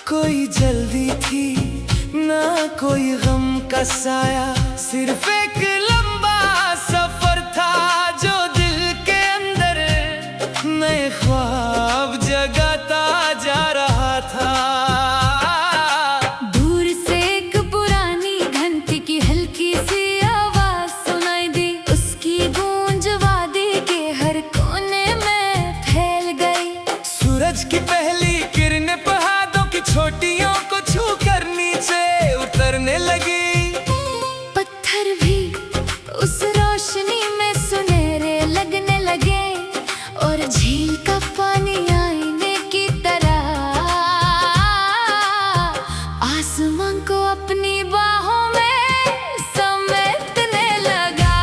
कोई जल्दी थी ना कोई गम का साया, सिर्फ एक लंबा सफर था जो दिल के अंदर नए ख्वाब जगाता जा रहा था। दूर से एक पुरानी घंटी की हल्की सी आवाज सुनाई दी, उसकी गूंज वादी के हर कोने में फैल गई। सूरज की पहली किरणें पहाड़ों की छोटियों को छू कर नीचे उतरने लगी। पत्थर भी उस रोशनी में सुनहरे लगने लगे और झील का पानी आईने की तरह आसमां को अपनी बाहों में समेटने लगा।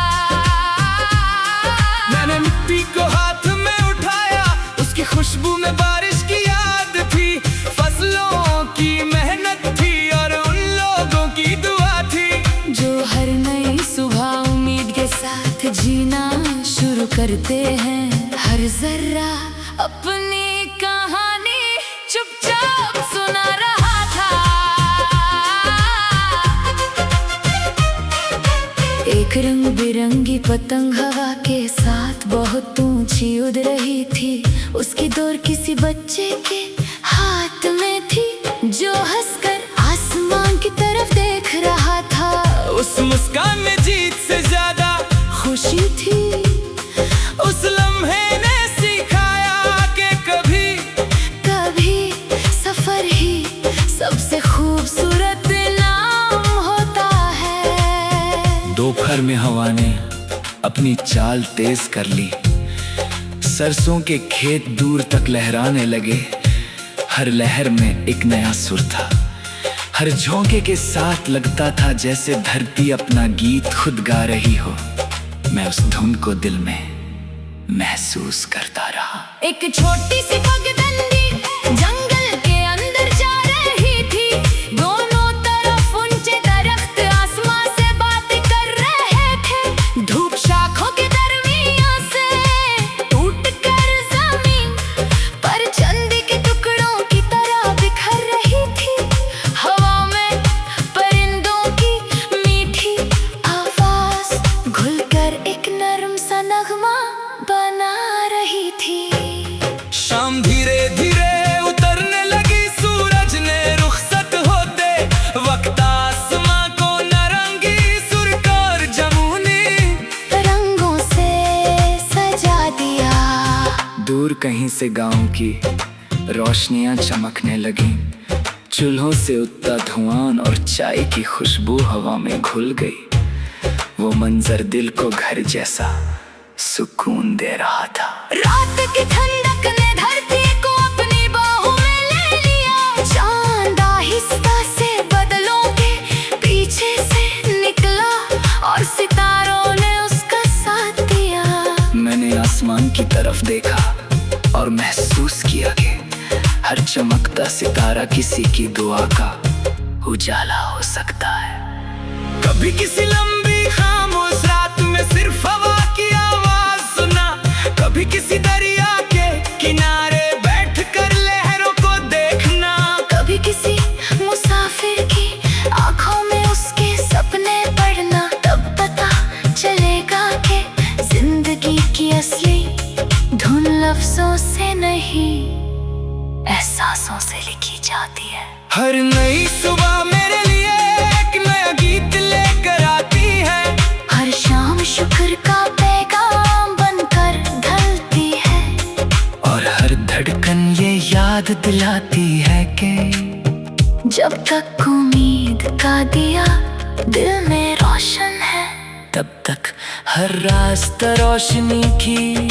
मैंने मिट्टी को हाथ में उठाया, उसकी खुशबू में बारिश की याद थी, फसलों की मेहनत थी और उन लोगों की दुआ थी जो हर नई सुबह उम्मीद के साथ जीना शुरू करते हैं। हर जर्रा अपनी कहानी चुपचाप सुना रहा था। एक रंग बिरंगी पतंग हवा के साथ बहुत ऊंची उड़ रही थी, उसकी डोर किसी बच्चे के हाथ में थी जो हंसकर आसमान की तरफ देख रहा था। उस मुस्कान में जीत से ज्यादा खुशी थी। उस लम्हे ने सिखाया कि कभी कभी सफर ही सबसे खूबसूरत नाम होता है। दोपहर में हवा ने अपनी चाल तेज कर ली, सरसों के खेत दूर तक लहराने लगे। हर लहर में एक नया सुर था, हर झोंके के साथ लगता था जैसे धरती अपना गीत खुद गा रही हो। मैं उस धुन को दिल में महसूस करता रहा। एक छोटी सी पगडंडी जंगल के अंदर जा रही थी, दोनों तरफ ऊंचे दरख्त आसमां से बात कर रहे थे। धूप शाखों के दरमियां से टूट कर जमीन पर चांदी के टुकड़ों की तरह बिखर रही थी। हवा में परिंदों की मीठी आवाज घुलकर एक नरम सा नगमा बना रही थी। शाम धीरे धीरे उतरने लगी, सूरज ने रुखसत होते वक्त आसमां को नारंगी सुर्ख जमुनी रंगों से सजा दिया। दूर कहीं से गांव की रोशनियां चमकने लगी, चूल्हों से उठता धुआं और चाय की खुशबू हवा में घुल गई। वो मंजर दिल को घर जैसा सुकून दे रहा था। रात की ठंडक ने धरती को अपनी बाहों में ले लिया। चांद आहिस्ता से बादलों के पीछे से निकला और सितारों ने उसका साथ दिया। मैंने आसमान की तरफ देखा और महसूस किया कि हर चमकता सितारा किसी की दुआ का उजाला हो सकता है। कभी किसी लंबी खामोश रात में सिर्फ हवा की आवाज सुना, कभी किसी दरिया के किनारे बैठकर लहरों को देखना, कभी किसी मुसाफिर की आंखों में उसके सपने पढ़ना। तब पता चलेगा कि जिंदगी की असली धुन लफ्जों से नहीं एहसासों से लिखी जाती है। हर नई सुबह मेरे लिए एक नया गीत लेकर आती है, हर शाम शुक्र का पैगाम बनकर ढलती है और हर धड़कन ये याद दिलाती है कि जब तक उम्मीद का दिया दिल में रोशन है, तब तक हर रास्ता रोशनी की